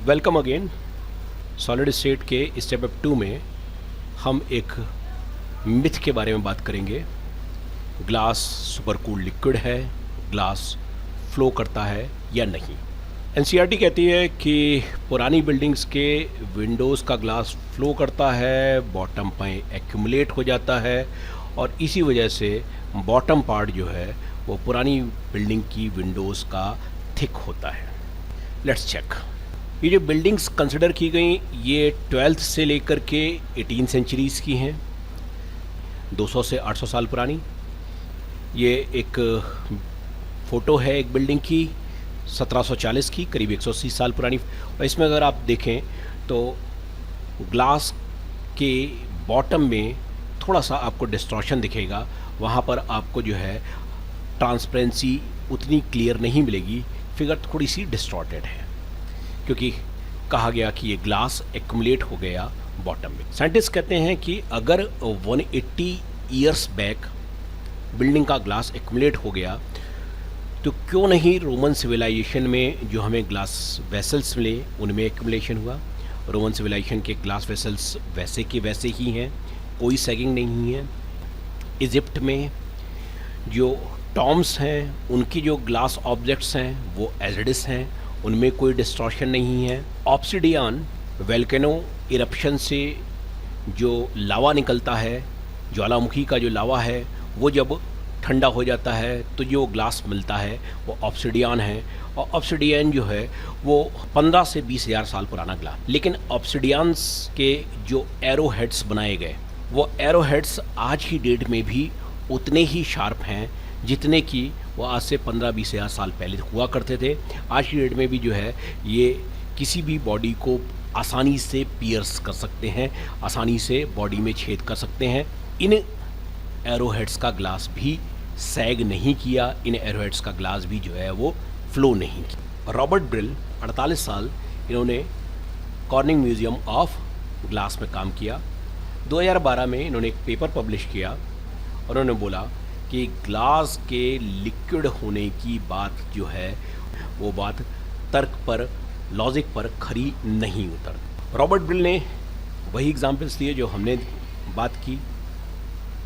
Welcome again. Solid state के step up 2 में हम एक मिथ के बारे में बात करेंगे। ग्लास सुपर कूल लिक्विड है, ग्लास फ्लो करता है या नहीं। एनसीईआरटी कहती है कि पुरानी बिल्डिंग्स के विंडोज़ का ग्लास फ्लो करता है, बॉटम पे एक्यूमुलेट हो जाता है और इसी वजह से बॉटम पार्ट जो है वो पुरानी बिल्डिंग की विंडोज़ का थिक होता है। Let's check. ये जो बिल्डिंग्स कंसिडर की गई ये 12th से लेकर के 18 सेंचुरीज़ की हैं, 200 से 800 साल पुरानी। ये एक फ़ोटो है एक बिल्डिंग की 1740 की, करीब 180 साल पुरानी। और इसमें अगर आप देखें तो ग्लास के बॉटम में थोड़ा सा आपको डिस्टॉर्शन दिखेगा, वहाँ पर आपको जो है ट्रांसपेरेंसी उतनी क्लियर नहीं मिलेगी, फिगर थोड़ी सी डिस्टॉर्टेड है क्योंकि कहा गया कि ये ग्लास एक्यूमुलेट हो गया बॉटम में। साइंटिस्ट कहते हैं कि अगर 180 ईयर्स बैक बिल्डिंग का ग्लास एक्यूमुलेट हो गया तो क्यों नहीं रोमन सिविलाइजेशन में जो हमें ग्लास वेसल्स मिले उनमें एक्यूमुलेशन हुआ। रोमन सिविलाइजेशन के ग्लास वेसल्स वैसे के वैसे ही हैं, कोई सैगिंग नहीं है। इजिप्ट में जो टॉम्स हैं उनकी जो ग्लास ऑब्जेक्ट्स हैं वो एजिडिस हैं, उनमें कोई डिस्टॉर्शन नहीं है। ऑब्सिडियन वोल्केनो इरप्शन से जो लावा निकलता है, ज्वालामुखी का जो लावा है वो जब ठंडा हो जाता है तो जो ग्लास मिलता है वो ऑब्सिडियन है। और ऑब्सिडियन जो है वो 15 से 20 हज़ार साल पुराना ग्लास। लेकिन ऑब्सिडियंस के जो एरो हेड्स बनाए गए वो एरो हेड्स आज की डेट में भी उतने ही शार्प हैं जितने कि वो आज से 15-20 हज़ार साल पहले हुआ करते थे। आज की डेट में भी जो है ये किसी भी बॉडी को आसानी से पियर्स कर सकते हैं, आसानी से बॉडी में छेद कर सकते हैं। इन एरोहेड्स का ग्लास भी सैग नहीं किया, इन एरोहेड्स का ग्लास भी जो है वो फ्लो नहीं किया। रॉबर्ट ब्रिल 48 साल इन्होंने कॉर्निंग म्यूजियम ऑफ ग्लास में काम किया। 2012 में इन्होंने एक पेपर पब्लिश किया और उन्होंने बोला कि ग्लास के लिक्विड होने की बात जो है वो बात तर्क पर, लॉजिक पर खरी नहीं उतरती। रॉबर्ट ब्रिल ने वही एग्जाम्पल्स दिए जो हमने बात की,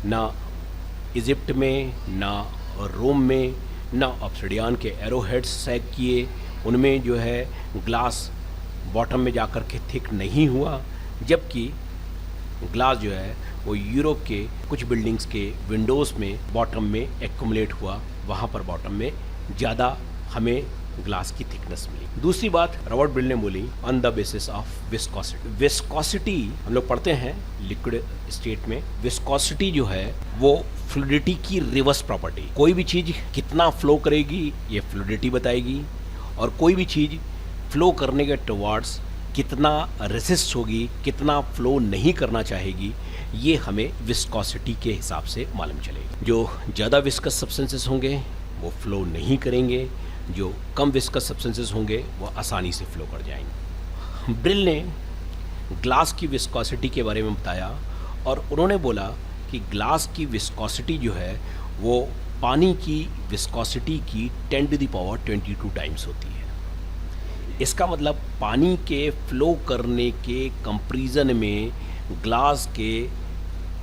ना इजिप्ट में, ना रोम में, ना ऑब्सिडियन के एरोहेड्स सैग किए, उनमें जो है ग्लास बॉटम में जाकर के थिक नहीं हुआ। जबकि ग्लास जो है वो यूरोप के कुछ बिल्डिंग्स के विंडोज़ में बॉटम में एक्यूमुलेट हुआ, वहाँ पर बॉटम में ज़्यादा हमें ग्लास की थिकनेस मिली। दूसरी बात रॉबर्ट ब्रिल ने बोली on the basis of viscosity. Viscosity हम लोग पढ़ते हैं लिक्विड स्टेट में, विस्कोसिटी जो है वो फ्लूइडिटी की रिवर्स प्रॉपर्टी। कोई भी चीज़ कितना फ्लो करेगी ये फ्लूइडिटी बताएगी, और कोई भी चीज़ फ्लो करने के टुवर्ड्स कितना रेसिस्ट होगी, कितना फ्लो नहीं करना चाहेगी, ये हमें विस्कोसिटी के हिसाब से मालूम चलेगा। जो ज़्यादा विस्कस सब्सटेंसेस होंगे वो फ्लो नहीं करेंगे, जो कम विस्कस सब्सटेंसेस होंगे वो आसानी से फ्लो कर जाएंगे। ब्रिल ने ग्लास की विस्कोसिटी के बारे में बताया और उन्होंने बोला कि ग्लास की विस्कोसिटी जो है वो पानी की विस्कोसिटी की 10⁻22 टाइम्स होती है। इसका मतलब पानी के फ्लो करने के कंपैरिजन में ग्लास के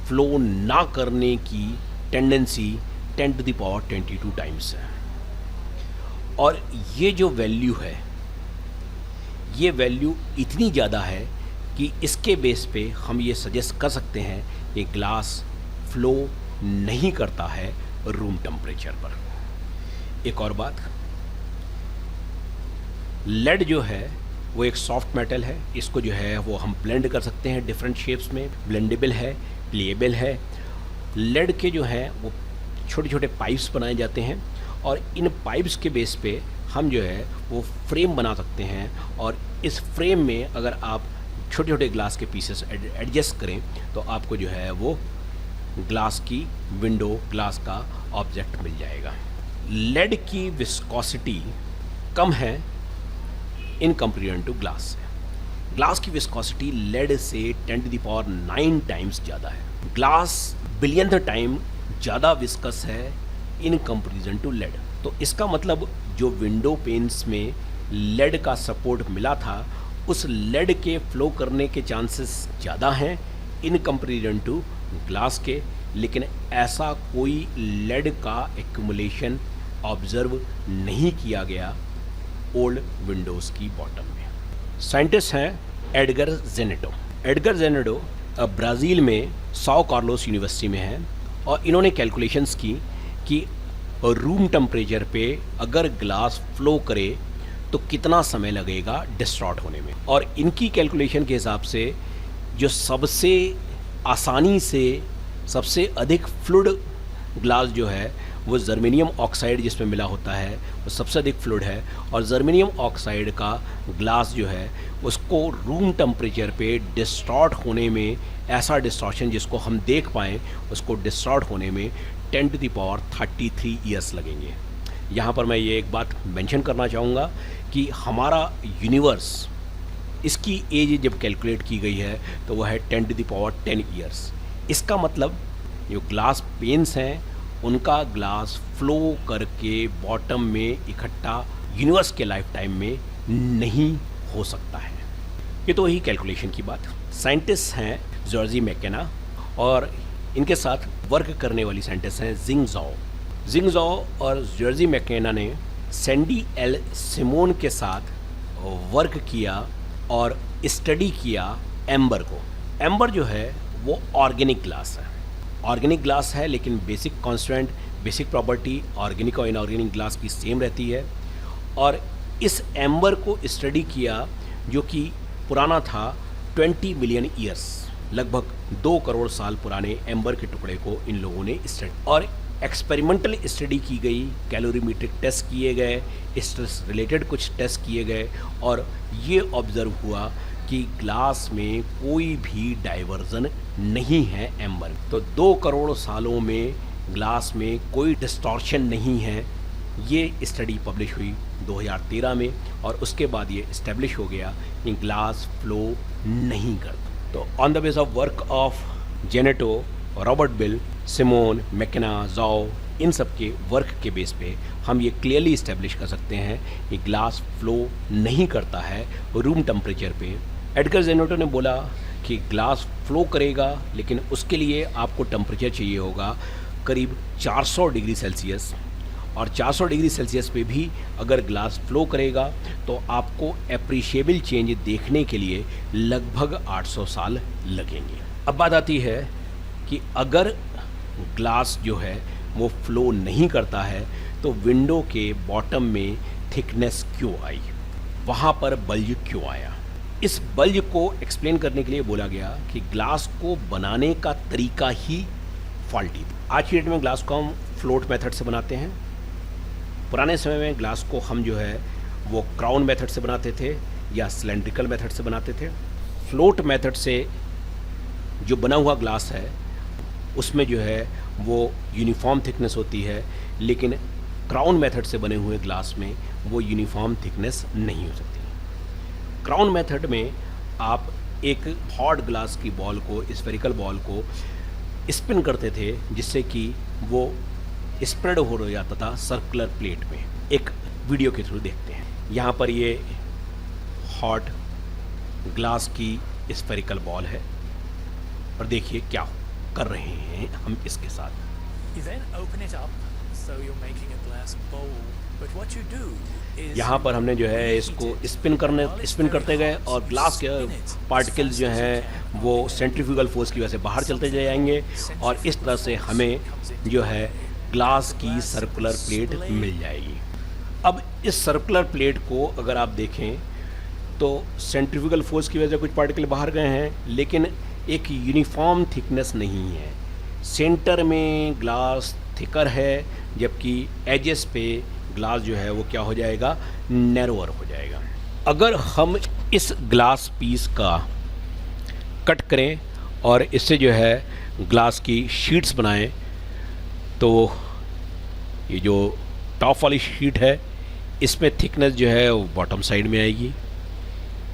फ्लो ना करने की टेंडेंसी 10⁻22 टाइम्स है। और ये जो वैल्यू है ये वैल्यू इतनी ज़्यादा है कि इसके बेस पे हम ये सजेस्ट कर सकते हैं कि ग्लास फ्लो नहीं करता है रूम टेम्परेचर पर। एक और बात, लेड जो है वो एक सॉफ्ट मेटल है, इसको जो है वो हम ब्लेंड कर सकते हैं डिफरेंट शेप्स में, ब्लेंडेबल है, प्लेएबल है। लेड के जो हैं वो छोटे छोटे पाइप्स बनाए जाते हैं और इन पाइप्स के बेस पे हम जो है वो फ्रेम बना सकते हैं, और इस फ्रेम में अगर आप छोटे छोटे ग्लास के पीसेस एडजस्ट करें तो आपको जो है वो ग्लास की विंडो, ग्लास का ऑब्जेक्ट मिल जाएगा। लेड की विस्कोसिटी कम है in comparison to glass. Glass की विस्कोसिटी लेड से 10⁹ टाइम्स ज़्यादा है। ग्लास बिलियनथ टाइम ज़्यादा विस्कस है इन कंपेरिजन टू लेड। तो इसका मतलब जो विंडो पेन्स में लेड का सपोर्ट मिला था उस लेड के फ्लो करने के चांसेस ज़्यादा हैं इन कंपेरिजन टू ग्लास के, लेकिन ऐसा कोई लेड का एक्यूमुलेशन ऑब्जर्व नहीं किया गया ओल्ड विंडोज़ की बॉटम में। साइंटिस्ट हैं Edgar genito. Edgar genito Brazil में साओ कार्लोस यूनिवर्सिटी में हैं और इन्होंने कैलकुलेशंस की कि रूम टेम्परेचर पे अगर ग्लास फ्लो करे तो कितना समय लगेगा डिस्ट्रॉट होने में। और इनकी कैलकुलेशन के हिसाब से जो सबसे आसानी से सबसे अधिक फ्लूइड ग्लास जो है वो जर्मेनियम ऑक्साइड जिसमें मिला होता है वो सबसे अधिक फ्लूइड है, और जर्मेनियम ऑक्साइड का ग्लास जो है उसको रूम टेम्परेचर पे डिस्टॉर्ट होने में, ऐसा डिस्टॉर्शन जिसको हम देख पाएँ उसको डिस्टॉर्ट होने में 10⁻33 ईयर्स लगेंगे। यहाँ पर मैं ये एक बात मेंशन करना चाहूँगा कि हमारा यूनिवर्स, इसकी एज जब कैलकुलेट की गई है तो वह है 10⁻10 ईयर्स। इसका मतलब जो ग्लास पेन्स हैं उनका ग्लास फ्लो करके बॉटम में इकट्ठा यूनिवर्स के लाइफ टाइम में नहीं हो सकता है। ये तो वही कैलकुलेशन की बात। साइंटिस्ट हैं जॉर्जी मैकेना और इनके साथ वर्क करने वाली साइंटिस्ट हैं जिंग ज़ाओ। जिंग ज़ाओ और जॉर्जी मैकेना ने सैंडी एल सिमोन के साथ वर्क किया और स्टडी किया एम्बर को। एम्बर जो है वो ऑर्गेनिक ग्लास है, ऑर्गेनिक ग्लास है लेकिन basic constant, basic property organic और इनऑर्गेनिक ग्लास की सेम रहती है। और इस एम्बर को स्टडी किया जो कि पुराना था 20 मिलियन ईयर्स, लगभग 2 करोड़ साल पुराने एम्बर के टुकड़े को इन लोगों ने स्टडी और एक्सपेरिमेंटल स्टडी की गई, कैलोरीमेट्रिक टेस्ट किए गए, स्ट्रेस रिलेटेड कुछ टेस्ट किए गए और ये ऑब्ज़र्व हुआ कि ग्लास में कोई भी डाइवर्जन नहीं है एम्बर। तो 2 करोड़ सालों में ग्लास में कोई डिस्टॉर्शन नहीं है। ये स्टडी पब्लिश हुई 2013 में और उसके बाद ये इस्टेब्लिश हो गया कि ग्लास फ्लो नहीं करता। तो on the base of work of जेनेटो, Robert Bill, Simon, McKenna, Zhao, इन सब के वर्क के बेस पे हम ये क्लियरली इस्टेब्लिश कर सकते हैं कि ग्लास फ्लो नहीं करता है रूम टेम्परेचर पे। एडगर जेनेटो ने बोला कि ग्लास फ्लो करेगा लेकिन उसके लिए आपको टेम्परेचर चाहिए होगा करीब 400 डिग्री सेल्सियस, और 400 डिग्री सेल्सियस पे भी अगर ग्लास फ्लो करेगा तो आपको एप्रिशिएबल चेंज देखने के लिए लगभग 800 साल लगेंगे। अब बात आती है कि अगर ग्लास जो है वो फ्लो नहीं करता है तो विंडो के बॉटम में थिकनेस क्यों आई, वहाँ पर बल्ज क्यों आया। इस बल्ज को एक्सप्लेन करने के लिए बोला गया कि ग्लास को बनाने का तरीका ही फॉल्टी था। आज की डेट में ग्लास को हम फ्लोट मेथड से बनाते हैं। पुराने समय में ग्लास को हम जो है वो क्राउन मेथड से बनाते थे या सिलेंड्रिकल मेथड से बनाते थे। फ्लोट मेथड से जो बना हुआ ग्लास है उसमें जो है वो यूनिफॉर्म थिकनेस होती है, लेकिन क्राउन मेथड से बने हुए ग्लास में वो यूनिफॉर्म थिकनेस नहीं हो सकती। क्राउन मेथड में आप एक हॉट ग्लास की बॉल को, स्फेरिकल बॉल को स्पिन करते थे जिससे कि वो स्प्रेड हो जाता था सर्कुलर प्लेट में। एक वीडियो के थ्रू देखते हैं। यहाँ पर ये हॉट ग्लास की स्फेरिकल बॉल है और देखिए क्या कर रहे हैं हम इसके साथ। यहाँ पर हमने जो है इसको स्पिन करते गए और ग्लास के पार्टिकल्स जो हैं वो सेंट्रीफ्यूगल फोर्स की वजह से बाहर चलते चले जाएंगे और इस तरह से हमें जो है ग्लास की सर्कुलर प्लेट मिल जाएगी। अब इस सर्कुलर प्लेट को अगर आप देखें तो सेंट्रीफ्यूगल फोर्स की वजह से कुछ पार्टिकल बाहर गए हैं, लेकिन एक यूनिफॉर्म थिकनेस नहीं है। सेंटर में ग्लास थिकर है जबकि एजेस पे ग्लास जो है वो क्या हो जाएगा, नैरोअर हो जाएगा। अगर हम इस ग्लास पीस का कट करें और इससे जो है ग्लास की शीट्स बनाएं तो ये जो टॉप वाली शीट है इसमें थिकनेस जो है वो बॉटम साइड में आएगी,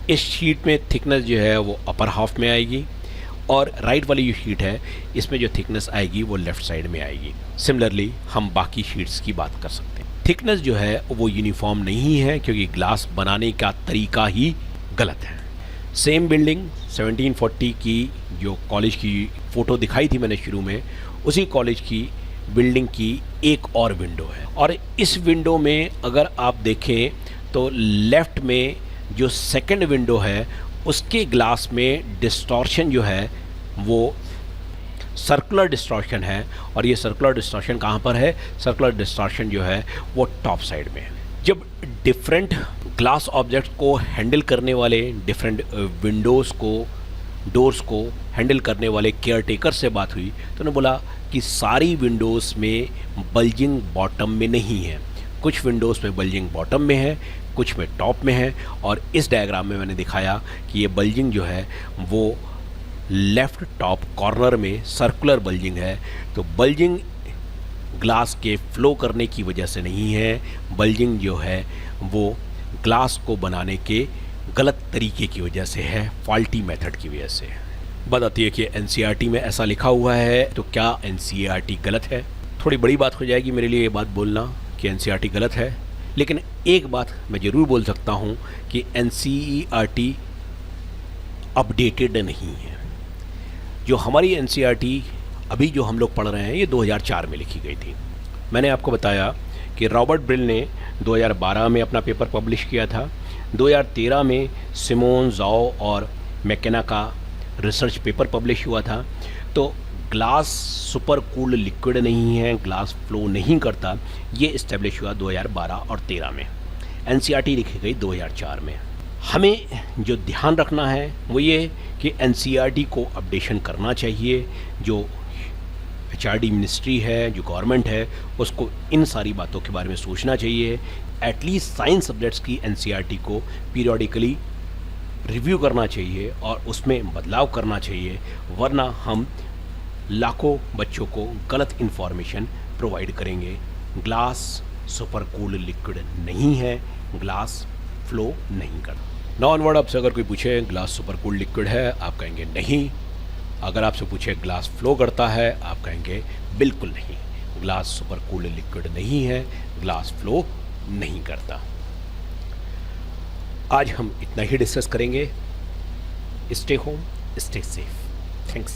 इस शीट में थिकनेस जो है वो अपर हाफ में आएगी और राइट वाली जो शीट है इसमें जो थिकनेस आएगी वो लेफ़्ट साइड में आएगी। सिमिलरली हम बाकी शीट्स की बात कर सकते हैं। थिकनेस जो है वो यूनिफॉर्म नहीं है क्योंकि ग्लास बनाने का तरीका ही गलत है। सेम बिल्डिंग 1740 की जो कॉलेज की फ़ोटो दिखाई थी मैंने शुरू में, उसी कॉलेज की बिल्डिंग की एक और विंडो है। और इस विंडो में अगर आप देखें तो लेफ़्ट में जो सेकंड विंडो है उसके ग्लास में डिस्टॉर्शन जो है वो सर्कुलर डिस्टॉर्शन है। और ये सर्कुलर डिस्टॉर्शन कहाँ पर है? सर्कुलर डिस्टॉर्शन जो है वो टॉप साइड में है। जब डिफरेंट ग्लास ऑब्जेक्ट्स को हैंडल करने वाले, डिफरेंट विंडोज़ को, डोर्स को हैंडल करने वाले केयर टेकर से बात हुई तो उन्होंने बोला कि सारी विंडोज़ में बल्जिंग बॉटम में नहीं है, कुछ विंडोज़ में बल्जिंग बॉटम में है, कुछ में टॉप में है। और इस डायग्राम में मैंने दिखाया कि ये बल्जिंग जो है वो लेफ़्ट टॉप कॉर्नर में सर्कुलर बल्जिंग है। तो बल्जिंग ग्लास के फ्लो करने की वजह से नहीं है, बल्जिंग जो है वो ग्लास को बनाने के गलत तरीके की वजह से है, फॉल्टी मेथड की वजह से। बात आती है कि एनसीईआरटी में ऐसा लिखा हुआ है तो क्या एनसीईआरटी गलत है? थोड़ी बड़ी बात हो जाएगी मेरे लिए ये बात बोलना कि एनसीईआरटी गलत है, लेकिन एक बात मैं ज़रूर बोल सकता हूँ कि एनसीईआरटी अपडेटेड नहीं है। जो हमारी एनसीईआरटी अभी जो हम लोग पढ़ रहे हैं ये 2004 में लिखी गई थी। मैंने आपको बताया कि रॉबर्ट ब्रिल ने 2012 में अपना पेपर पब्लिश किया था। 2013 में सिमोन, ज़ाओ और मैकेना का रिसर्च पेपर पब्लिश हुआ था। तो ग्लास सुपर कूल्ड लिक्विड नहीं है, ग्लास फ्लो नहीं करता, ये इस्टेब्लिश हुआ 2012 और 13 में। एनसीईआरटी लिखी गई 2004 में। हमें जो ध्यान रखना है वो ये कि एनसीईआरटी को अपडेशन करना चाहिए। जो एचआरडी मिनिस्ट्री है, जो गवर्नमेंट है, उसको इन सारी बातों के बारे में सोचना चाहिए। एटलीस्ट साइंस सब्जेक्ट्स की एनसीईआरटी को पीरियडिकली रिव्यू करना चाहिए और उसमें बदलाव करना चाहिए, वरना हम लाखों बच्चों को गलत इन्फॉर्मेशन प्रोवाइड करेंगे। ग्लास सुपर कूल्ड लिक्विड नहीं है, ग्लास फ्लो नहीं करता। नाउ ऑनवर्ड आपसे अगर कोई पूछे ग्लास सुपर कूल्ड लिक्विड है, आप कहेंगे नहीं। अगर आपसे पूछे ग्लास फ्लो करता है, आप कहेंगे बिल्कुल नहीं, ग्लास सुपर कूल्ड लिक्विड नहीं है, ग्लास फ्लो नहीं करता। आज हम इतना ही डिस्कस करेंगे। Stay home, stay safe. Thanks.